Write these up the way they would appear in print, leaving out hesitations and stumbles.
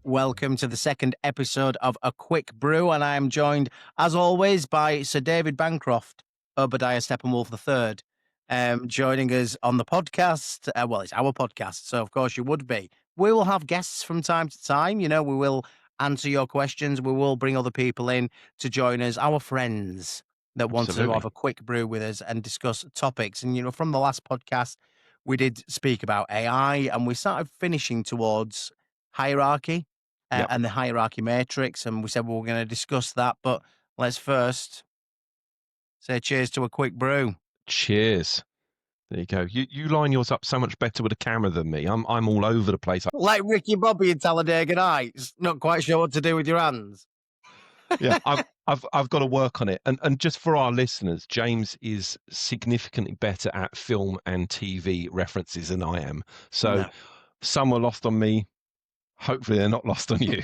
Welcome to the second episode of A Quick Brew, and I am joined, as always, by Sir David Bancroft, Obadiah Steppenwolf III, joining us on the podcast. Well, it's our podcast, so of course you would be. We will have guests from time to time. We will answer your questions. We will bring other people in to join us, our friends that want to Absolutely. have a quick brew with us and discuss topics. And, from the last podcast, we did speak about AI, and we started finishing towards hierarchy Yep. and the hierarchy matrix, and we said we were going to discuss that, but let's first say cheers to a quick brew. Cheers. There you go. You line yours up so much better with a camera than me. I'm all over the place. Like Ricky Bobby in Talladega Nights, not quite sure what to do with your hands. Yeah, I've got to work on it. And just for our listeners, James is significantly better at film and TV references than I am. So some are lost on me. Hopefully they're not lost on you.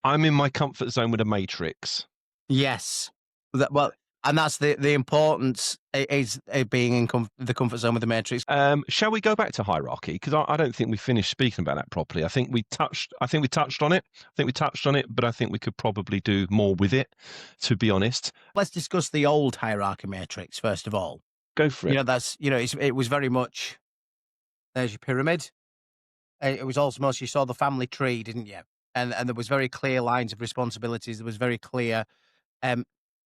I'm in my comfort zone with the Matrix. Yes. And that's the importance is being in the comfort zone with the Matrix. Shall we go back to hierarchy? Because I don't think we finished speaking about that properly. I think we touched on it. But I think we could probably do more with it, to be honest. Let's discuss the old hierarchy matrix first of all. Go for it. It was very much, there's your pyramid. It was almost, you saw the family tree, didn't you? And there was very clear lines of responsibilities. There was very clear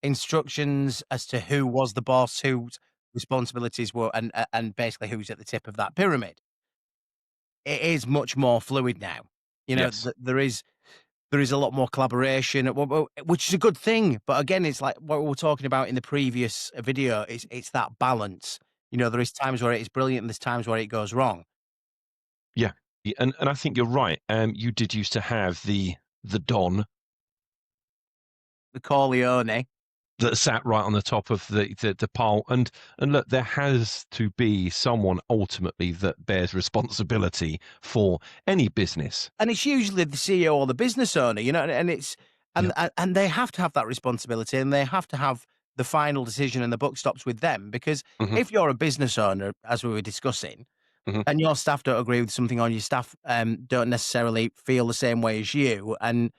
instructions as to who was the boss, whose responsibilities were, and basically who's at the tip of that pyramid. It is much more fluid now. Yes. There is a lot more collaboration, which is a good thing. But again, it's like what we were talking about in the previous video. It's that balance. There is times where it is brilliant, and there's times where it goes wrong. Yeah. And I think you're right. You did used to have the Don, The Corleone. that sat right on the top of the pile. And look, there has to be someone ultimately that bears responsibility for any business. And it's usually the CEO or the business owner, and they have to have that responsibility, and they have to have the final decision, and the buck stops with them. Because if you're a business owner, as we were discussing, and your staff don't agree with something, or your staff don't necessarily feel the same way as you, and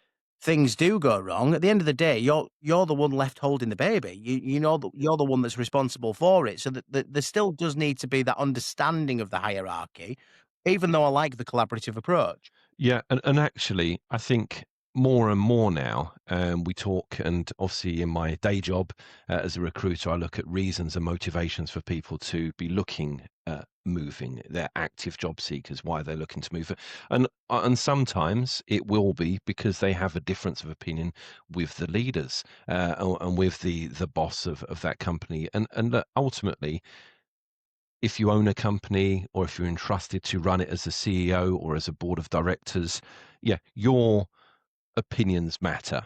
things do go wrong, at the end of the day, you're the one left holding the baby. You're the one that's responsible for it. So that there still does need to be that understanding of the hierarchy, even though I like the collaborative approach. Yeah, and actually, I think more and more now, we talk, and obviously in my day job as a recruiter, I look at reasons and motivations for people to be looking at moving. They're active job seekers, why they're looking to move. And sometimes it will be because they have a difference of opinion with the leaders and with the boss of that company. And look, ultimately, if you own a company or if you're entrusted to run it as a CEO or as a board of directors, yeah, your opinions matter,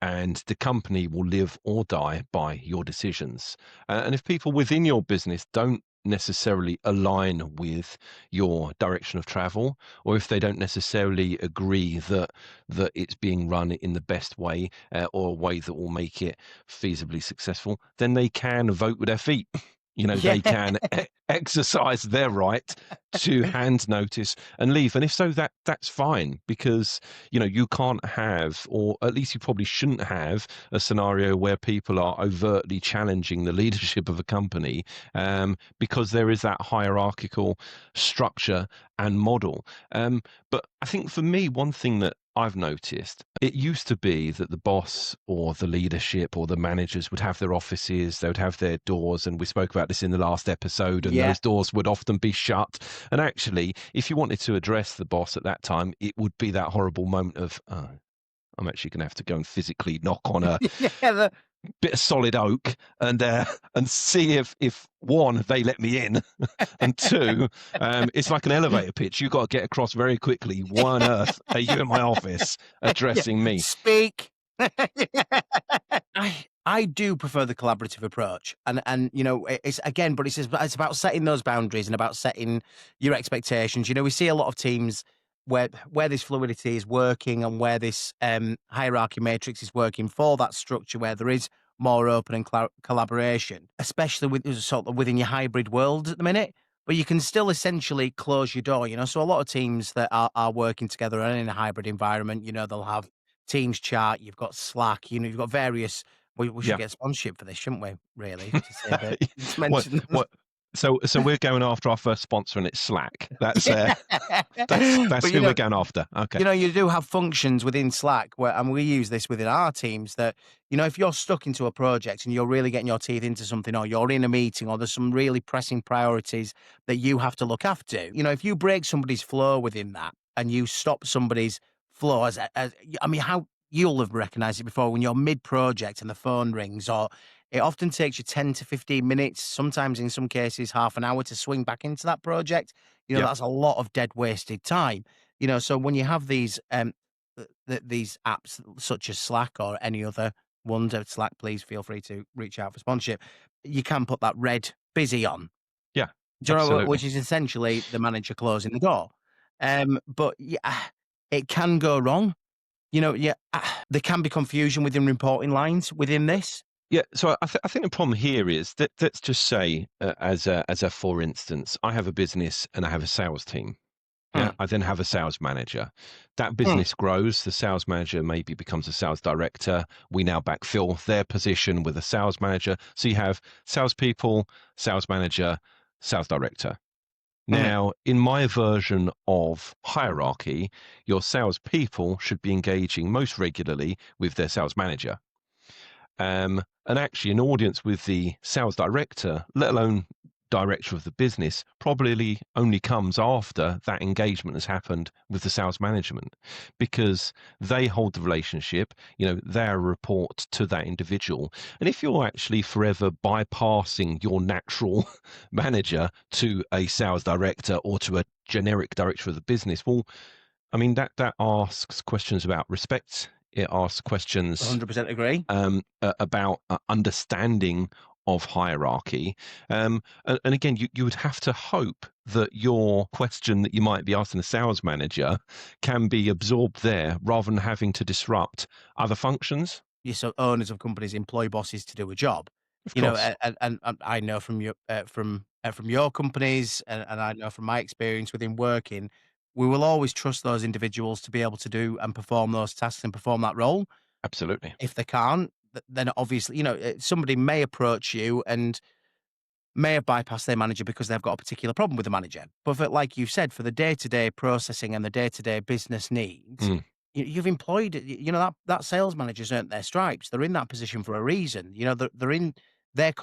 and the company will live or die by your decisions. And if people within your business don't necessarily align with your direction of travel, or if they don't necessarily agree that it's being run in the best way or a way that will make it feasibly successful, then they can vote with their feet. They can exercise their right to hand notice and leave. And if so, that's fine, because, you can't have, or at least you probably shouldn't have, a scenario where people are overtly challenging the leadership of a company because there is that hierarchical structure and model. But I think for me, one thing that I've noticed, it used to be that the boss or the leadership or the managers would have their offices, they would have their doors, and we spoke about this in the last episode, and those doors would often be shut. And actually, if you wanted to address the boss at that time, it would be that horrible moment of, oh, I'm actually going to have to go and physically knock on a bit of solid oak and see if one, they let me in, and two, it's like an elevator pitch. You've got to get across very quickly. Why on earth are you in my office addressing me? Speak. I do prefer the collaborative approach, and it's it's about setting those boundaries and about setting your expectations. We see a lot of teams where this fluidity is working, and where this hierarchy matrix is working for that structure, where there is more open and collaboration, especially within your hybrid world at the minute. but you can still essentially close your door, So a lot of teams that are working together and in a hybrid environment, they'll have Teams chat, you've got Slack, you've got various. We should Yeah. get sponsorship for this, shouldn't we? Really, to say a bit. Just What mention. what so we're going after our first sponsor and it's Slack. That's, Yeah. that's But who we're going after. Okay. you do have functions within Slack where, and we use this within our teams that, if you're stuck into a project and you're really getting your teeth into something, or you're in a meeting, or there's some really pressing priorities that you have to look after, if you break somebody's flow within that and you stop somebody's flow, I mean, how you'll have recognized it before when you're mid project and the phone rings, or it often takes you 10 to 15 minutes, sometimes in some cases, half an hour to swing back into that project. Yep. That's a lot of dead wasted time. So when you have these these apps such as Slack or any other ones, Slack, please feel free to reach out for sponsorship. You can put that red busy on. Yeah. Do you know Absolutely. which is essentially the manager closing the door. But yeah, it can go wrong. Yeah, there can be confusion within reporting lines within this. Yeah, so I think the problem here is that let's just say, as a for instance, I have a business and I have a sales team. Yeah, Mm, I then have a sales manager. That mm, business grows. The sales manager maybe becomes a sales director. We now backfill their position with a sales manager. So you have salespeople, sales manager, sales director. mhm. Now, in my version of hierarchy, your salespeople should be engaging most regularly with their sales manager. And actually, an audience with the sales director, let alone director of the business, probably only comes after that engagement has happened with the sales management because they hold the relationship, they're a report to that individual. And if you're actually forever bypassing your natural manager to a sales director or to a generic director of the business, well, I mean, that asks questions about respect. It asks questions 100% agree. about understanding of hierarchy. And again, you would have to hope that your question that you might be asking the sales manager can be absorbed there rather than having to disrupt other functions. So owners of companies employ bosses to do a job, Of course. and I know from your companies, and I know from my experience within working, we will always trust those individuals to be able to do and perform those tasks and perform that role. Absolutely. If they can't, then obviously, somebody may approach you and may have bypassed their manager because they've got a particular problem with the manager. But like you've said, for the day-to-day processing and the day-to-day business needs, Mm. you've employed, that sales manager's earned their stripes. They're in that position for a reason. They're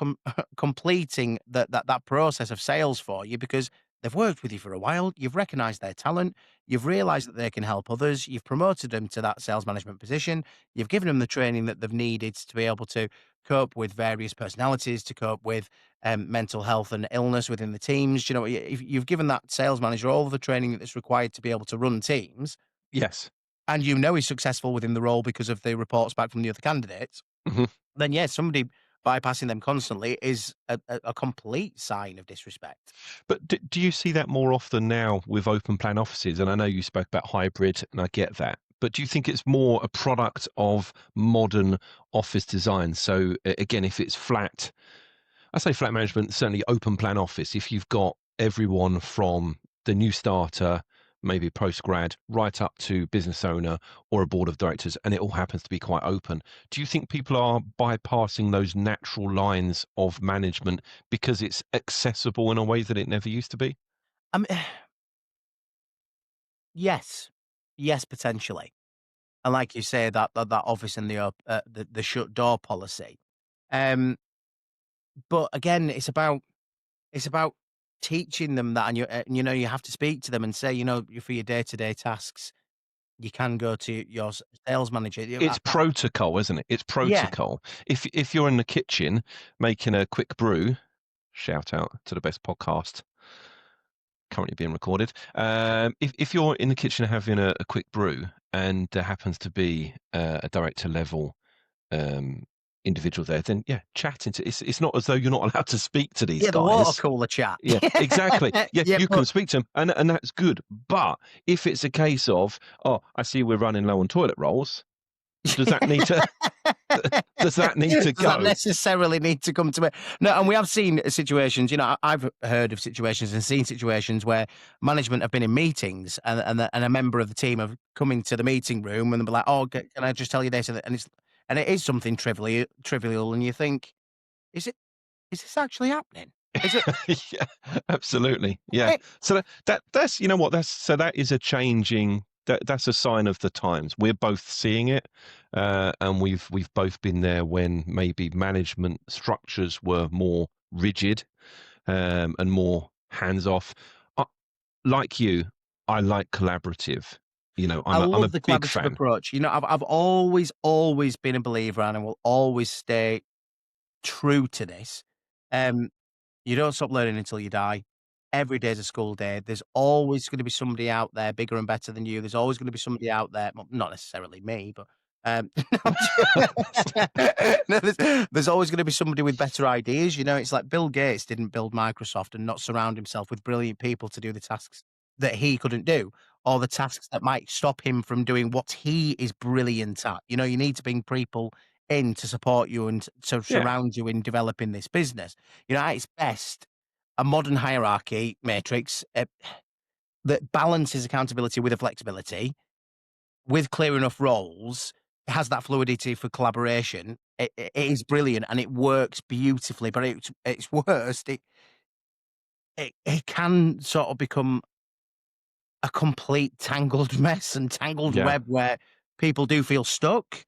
completing that process of sales for you because they've worked with you for a while. You've recognized their talent. You've realized that they can help others. You've promoted them to that sales management position. You've given them the training that they've needed to be able to cope with various personalities, to cope with mental health and illness within the teams. If you've given that sales manager all of the training that's required to be able to run teams, Yes. and he's successful within the role because of the reports back from the other candidates, Mhm. then yes, somebody bypassing them constantly is a complete sign of disrespect. But do you see that more often now with open plan offices? And I know you spoke about hybrid, and I get that. But do you think it's more a product of modern office design? So again, if it's flat, I say flat management, certainly open plan office. If you've got everyone from the new starter, maybe post grad, right up to business owner or a board of directors, and it all happens to be quite open. Do you think people are bypassing those natural lines of management because it's accessible in a way that it never used to be? I mean, yes, yes, potentially, and like you say, that office and the shut door policy. Um, but again, it's about teaching them that, and you have to speak to them and say, for your day to day tasks, you can go to your sales manager. It's protocol, isn't it? It's Yeah, protocol. If you're in the kitchen making a quick brew, shout out to the best podcast currently being recorded. If you're in the kitchen having a quick brew and there happens to be a director level um, individual there, then yeah, chatting to it's not as though you're not allowed to speak to these yeah, the water guys. cooler chat. Yeah, exactly. Yeah, Yeah, you can but speak to them, and that's good. But if it's a case of, oh, I see we're running low on toilet rolls, Does that need to does that need to Does that go? necessarily need to come to it? No, and we have seen situations, I've heard of situations and seen situations where management have been in meetings and a member of the team have come into the meeting room and they'll be like, "Oh, can I just tell you this?" And it is something trivial, and you think, "Is it? Is this actually happening? Is it?" Yeah, absolutely. Yeah. Right? So that's you know what that's so that is a changing that's a sign of the times. We're both seeing it, and we've both been there when maybe management structures were more rigid and more hands off. Like you, I like collaborative. I I'm love a the big collaborative fan. approach. I've always been a believer, and I will always stay true to this. Um, You don't stop learning until you die. Every day's a school day. There's always gonna be somebody out there bigger and better than you. There's always gonna be somebody out there, well, not necessarily me, but, no, I'm no, there's always gonna be somebody with better ideas, it's like Bill Gates didn't build Microsoft and not surround himself with brilliant people to do the tasks that he couldn't do, or the tasks that might stop him from doing what he is brilliant at. You need to bring people in to support you and to Yeah, surround you in developing this business. At its best, a modern hierarchy matrix that balances accountability with a flexibility, with clear enough roles, has that fluidity for collaboration. It is brilliant and it works beautifully, but it's worst. It can sort of become a complete tangled mess and tangled yeah, web where people do feel stuck,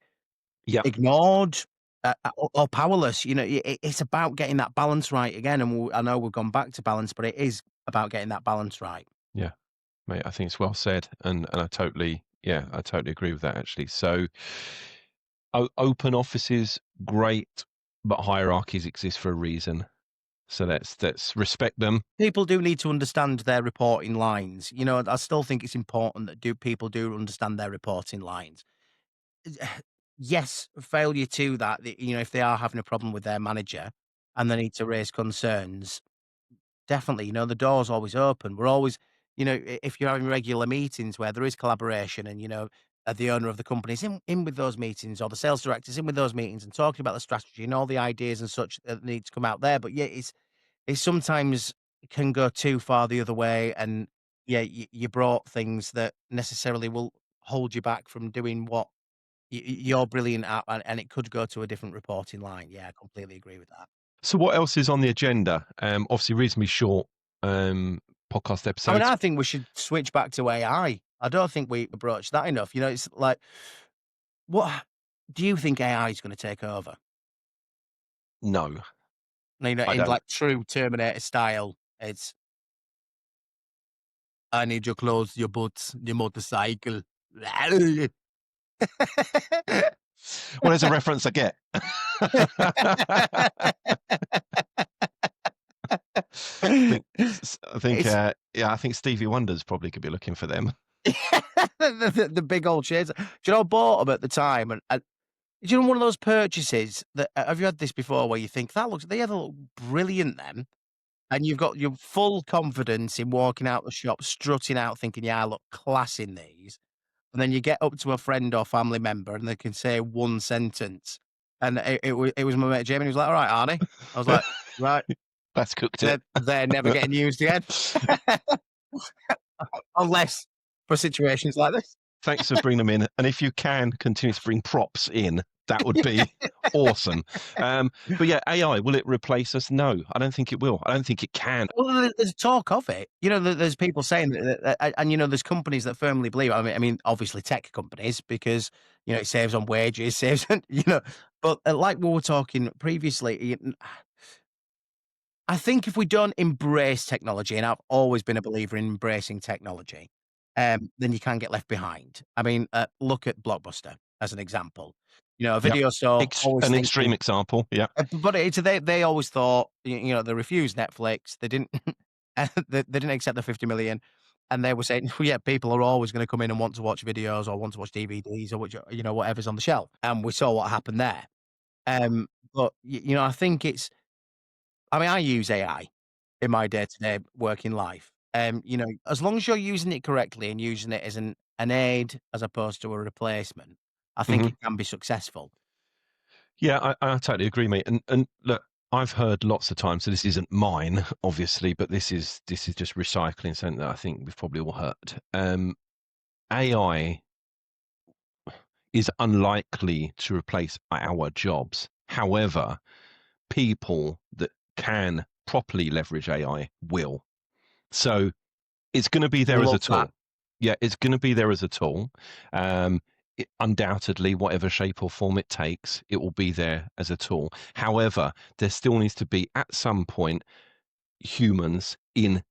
yeah, ignored, or powerless. It's about getting that balance right again. And I know we've gone back to balance, but it is about getting that balance right. yeah. Mate, I think it's well said, and I totally agree with that actually. So, open offices, great, but hierarchies exist for a reason. So let's respect them. People do need to understand their reporting lines. I still think it's important that do people do understand their reporting lines. Yes, failure to that, if they are having a problem with their manager and they need to raise concerns, definitely, the door's always open. We're always, if you're having regular meetings where there is collaboration and, the owner of the company is in with those meetings or the sales director's in with those meetings and talking about the strategy and all the ideas and such that need to come out there. But yeah, it sometimes can go too far the other way, and yeah, you brought things that necessarily will hold you back from doing what you're brilliant at, and it could go to a different reporting line. Yeah, I completely agree with that. So what else is on the agenda? Obviously reasonably short podcast I mean, episodes. I think we should switch back to AI. I don't think we broach that enough. It's like, what do you think AI is going to take over? No, I In don't. like true Terminator style, it's I need your clothes, your boots, your motorcycle. Well, there's a reference I get. I think, It's yeah, I think Stevie Wonder's probably could be looking for them. the big old shades. Do you know I bought them at the time, and do you know one of those purchases that have you had this before where you think they either look brilliant then, and you've got your full confidence in walking out the shop, strutting out, thinking, "Yeah, I look class in these." And then you get up to a friend or family member, and they can say one sentence, and it was my mate Jamie. He was like, "All right, Arnie." I was like, "Right, That's cooked it. they're never getting used again, unless for situations like this." Thanks for bringing them in, and if you can continue to bring props in, that would be awesome. But yeah, AI, will it replace us? No, I don't think it will. I don't think it can. Well, there's talk of it. There's people saying that, and there's companies that firmly believe. I mean, obviously tech companies because it saves on wages, saves on, But like we were talking previously, I think if we don't embrace technology, and I've always been a believer in embracing technology, then you can get left behind. I mean, look at Blockbuster as an example. A Yep. video store always An extreme thinking, example. Yeah. but they always thought, they refused Netflix. They didn't they didn't accept the 50,000,000, and they were saying, "Well, yeah, people are always gonna come in and want to watch videos or want to watch DVDs or which whatever's on the shelf." And we saw what happened there. But I think I use AI in my day-to-day working life. As long as you're using it correctly and using it as an aid as opposed to a replacement, I think Mhm. it can be successful. Yeah, I totally agree, mate. And look, I've heard lots of times, so this isn't mine, obviously, but this is just recycling something that I think we've probably all heard. AI is unlikely to replace our jobs. However, people that can properly leverage AI will. So it's going to be there as a Love that. tool. Yeah, it's going to be there as a tool. Undoubtedly, whatever shape or form it takes, it will be there as a tool. However, there still needs to be at some point humans in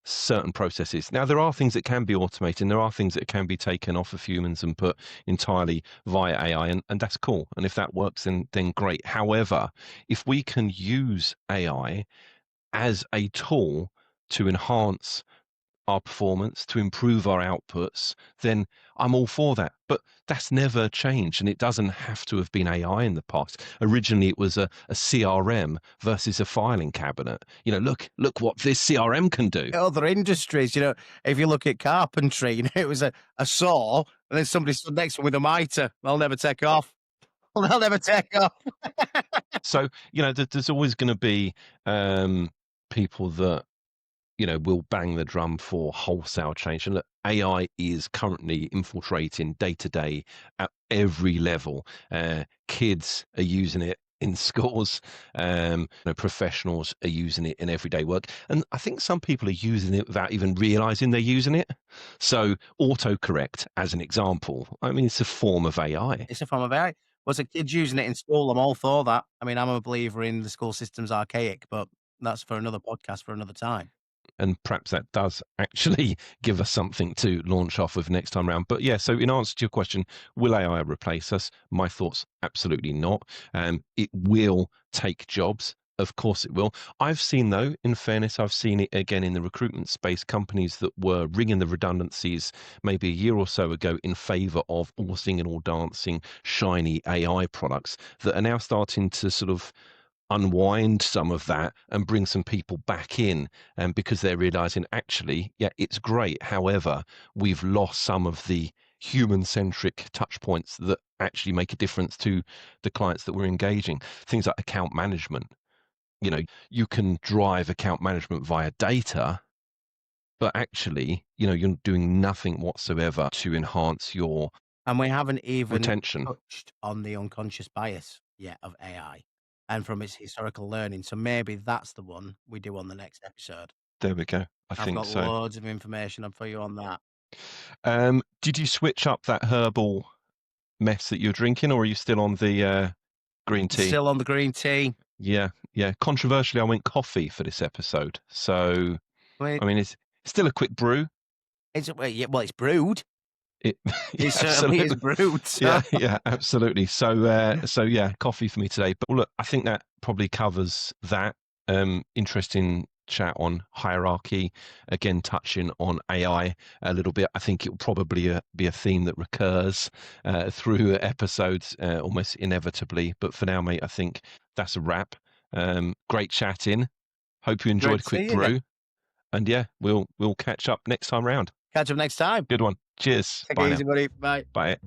certain processes. Now, there are things that can be automated, and there are things that can be taken off of humans and put entirely via AI, and that's cool. And if that works, then great. However, if we can use AI as a tool to enhance our performance, to improve our outputs, then I'm all for that. But that's never changed, and it doesn't have to have been AI in the past. Originally, it was a CRM versus a filing cabinet. Look what this CRM can do. Other industries, if you look at carpentry, it was a saw, and then somebody stood next to them with a mitre. They'll never take off. They'll never take off. So there's always going to be people that will bang the drum for wholesale change. And look, AI is currently infiltrating day to day at every level. Kids are using it in schools. Professionals are using it in everyday work, and I think some people are using it without even realizing they're using it. So, autocorrect, as an example, I mean, it's a form of AI. It's a form of AI. Was a kid using it in school? I'm all for that. I mean, I'm a believer in the school system's archaic, but that's for another podcast for another time. And perhaps that does actually give us something to launch off with next time round. But yeah, so in answer to your question, will AI replace us? My thoughts, absolutely not. It will take jobs. Of course it will. I've seen, though, in fairness, I've seen it again in the recruitment space, companies that were ringing the redundancies maybe a year or so ago in favor of all singing, all dancing, shiny AI products that are now starting to sort of unwind some of that and bring some people back in, and because they're realizing actually, yeah, it's great. However, we've lost some of the human centric touch points that actually make a difference to the clients that we're engaging. Things like account management. You can drive account management via data, but actually, you're doing nothing whatsoever to enhance your And we haven't even retention. touched on the unconscious bias yet of AI and from its historical learning. So maybe that's the one we do on the next episode. There we go. I I've think got so. loads of information for you on that. Did you switch up that herbal mess that you're drinking, or are you still on the green tea? Still on the green tea. Yeah, yeah. Controversially, I went coffee for this episode. So, I mean, I mean, it's still a quick brew. it's brewed. It, It yeah, certainly is absolutely. brewed. So Yeah, yeah, absolutely. So yeah, coffee for me today. But look, I think that probably covers that. Interesting chat on hierarchy. Again, touching on AI a little bit. I think it will probably be a theme that recurs through episodes almost inevitably. But for now, mate, I think that's a wrap. Great chatting. Hope you great enjoyed a to quick see you again. brew. And yeah, we'll catch up next time round. Catch up next time. Good one. Cheers. Take Bye it now. easy, buddy. Bye. Bye.